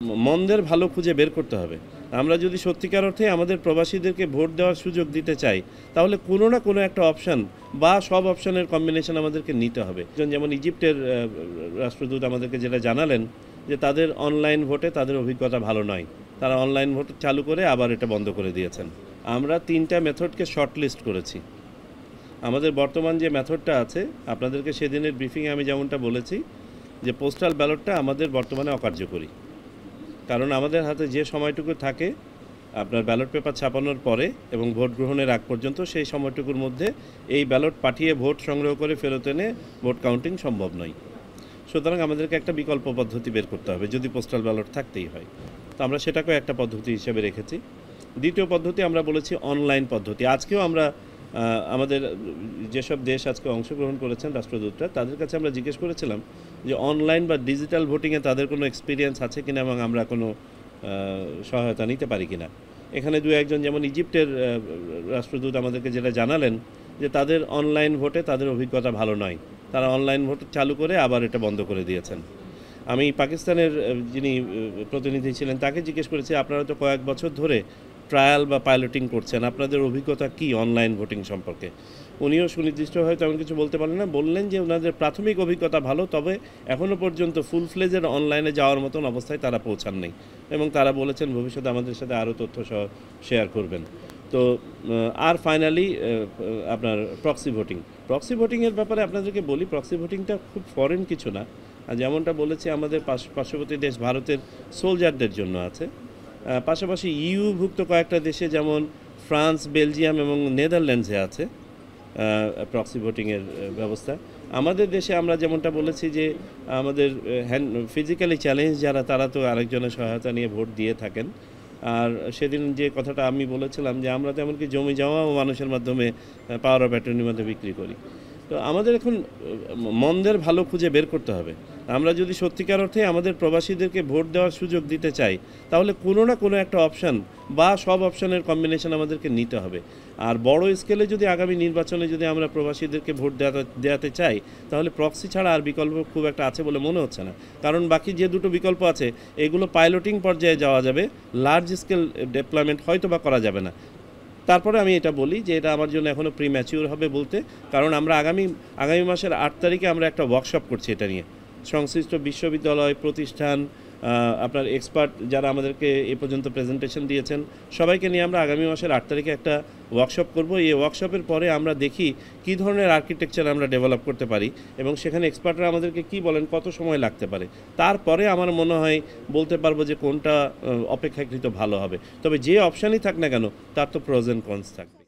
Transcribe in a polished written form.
মন্দের ভালো খুঁজে বের করতে হবে। আমরা যদি সত্যিকার অর্থে আমাদের প্রবাসীদেরকে ভোট দেওয়ার সুযোগ দিতে চাই, তাহলে কোনো না কোনো একটা অপশান বা সব অপশানের কম্বিনেশন আমাদেরকে নিতে হবে। যেমন ইজিপ্টের রাষ্ট্রদূত আমাদেরকে যেটা জানালেন যে তাদের অনলাইন ভোটে তাদের অভিজ্ঞতা ভালো নয়। তারা অনলাইন ভোট চালু করে আবার এটা বন্ধ করে দিয়েছেন। আমরা 3টা মেথডকে শর্টলিস্ট করেছি। আমাদের বর্তমান যে মেথডটা আছে, আপনাদেরকে সেদিনের ব্রিফিংয়ে আমি যেমনটা বলেছি যে পোস্টাল ব্যালটটা আমাদের বর্তমানে অকার্যকরী। কারণ আমাদের হাতে যে সময়টুকু থাকে আপনার ব্যালট পেপার ছাপানোর পরে এবং ভোট গ্রহণের আগ পর্যন্ত, সেই সময়টুকুর মধ্যে এই ব্যালট পাঠিয়ে ভোট সংগ্রহ করে ফেরত এনে ভোট কাউন্টিং সম্ভব নয়। সুতরাং আমাদেরকে একটা বিকল্প পদ্ধতি বের করতে হবে যদি পোস্টাল ব্যালট থাকতেই হয়। তো আমরা সেটাকেও একটা পদ্ধতি হিসেবে রেখেছি। দ্বিতীয় পদ্ধতি আমরা বলেছি অনলাইন পদ্ধতি। আজকেও আমরা আমাদের যেসব দেশ আজকে অংশগ্রহণ করেছেন রাষ্ট্রদূতরা, তাদের কাছে আমরা জিজ্ঞেস করেছিলাম যে অনলাইন বা ডিজিটাল ভোটিংয়ে তাদের কোনো এক্সপিরিয়েন্স আছে কিনা এবং আমরা কোনো সহায়তা নিতে পারি কিনা। এখানে দু একজন, যেমন ইজিপ্টের রাষ্ট্রদূত আমাদেরকে যেটা জানালেন যে তাদের অনলাইন ভোটে তাদের অভিজ্ঞতা ভালো নয়। তারা অনলাইন ভোট চালু করে আবার এটা বন্ধ করে দিয়েছেন। আমি পাকিস্তানের যিনি প্রতিনিধি ছিলেন তাকে জিজ্ঞেস করেছি, আপনারা তো কয়েক বছর ধরে ট্রায়াল বা পাইলটিং করছেন, আপনাদের অভিজ্ঞতা কি অনলাইন ভোটিং সম্পর্কে। উনিও সুনির্দিষ্টভাবে তেমন কিছু বলতে পারলেন না। বললেন যে ওনাদের প্রাথমিক অভিজ্ঞতা ভালো, তবে এখনও পর্যন্ত ফুল ফ্লেজের অনলাইনে যাওয়ার মতন অবস্থায় তারা পৌঁছান নেই এবং তারা বলেছেন ভবিষ্যতে আমাদের সাথে আরও তথ্য শেয়ার করবেন। তো আর ফাইনালি আপনার প্রক্সি ভোটিংয়ের ব্যাপারে আপনাদেরকে বলি, প্রক্সি ভোটিংটা খুব ফরেন কিছু না। আর যেমনটা বলেছি আমাদের পার্শ্ববর্তী দেশ ভারতের সোলজারদের জন্য আছে। পাশাপাশি ইউভুক্ত কয়েকটা দেশে যেমন ফ্রান্স, বেলজিয়াম এবং নেদারল্যান্ডসে আছে প্রক্সি ভোটিংয়ের ব্যবস্থা। আমাদের দেশে আমরা যেমনটা বলেছি যে আমাদের ফিজিক্যালি চ্যালেঞ্জ যারা, তারা তো আরেকজনের সহায়তা নিয়ে ভোট দিয়ে থাকেন। আর সেদিন যে কথাটা আমি বলেছিলাম যে আমরা তো এমনকি জমি জমাও মানুষের মাধ্যমে পাওয়ার অফ অ্যাটর্নির মধ্যে বিক্রি করি। তো আমাদের এখন মন্দের ভালো খুঁজে বের করতে হবে। আমরা যদি সত্যিকার অর্থে আমাদের প্রবাসীদেরকে ভোট দেওয়ার সুযোগ দিতে চাই, তাহলে কোনো না কোনো একটা অপশান বা সব অপশানের কম্বিনেশন আমাদেরকে নিতে হবে। আর বড় স্কেলে যদি আগামী নির্বাচনে যদি আমরা প্রবাসীদেরকে ভোট দেওয়াতে চাই, তাহলে প্রক্সি ছাড়া আর বিকল্প খুব একটা আছে বলে মনে হচ্ছে না। কারণ বাকি যে দুটো বিকল্প আছে এগুলো পাইলটিং পর্যায়ে যাওয়া যাবে, লার্জ স্কেল ডেপ্লয়মেন্ট হয়তো বা করা যাবে না। তারপরে আমি এটা বলি যে এটা আমার জন্য এখনও প্রিম্যাচিউর হবে বলতে, কারণ আমরা আগামী মাসের 8 তারিখে আমরা একটা ওয়ার্কশপ করছি এটা নিয়ে। সংশ্লিষ্ট বিশ্ববিদ্যালয়, প্রতিষ্ঠান, আপনার এক্সপার্ট যারা আমাদেরকে এ পর্যন্ত প্রেজেন্টেশন দিয়েছেন, সবাইকে নিয়ে আমরা আগামী মাসের 8 তারিখে একটা ওয়ার্কশপ করব। এই ওয়ার্কশপের পরে আমরা দেখি কী ধরনের আর্কিটেকচার আমরা ডেভেলপ করতে পারি এবং সেখানে এক্সপার্টরা আমাদেরকে কি বলেন, কত সময় লাগতে পারে। তারপরে আমার মনে হয় বলতে পারবো যে কোনটা অপেক্ষাকৃত ভালো হবে। তবে যে অপশানই থাক না কেন, তার তো প্রোজ অ্যান্ড কনস থাকবে।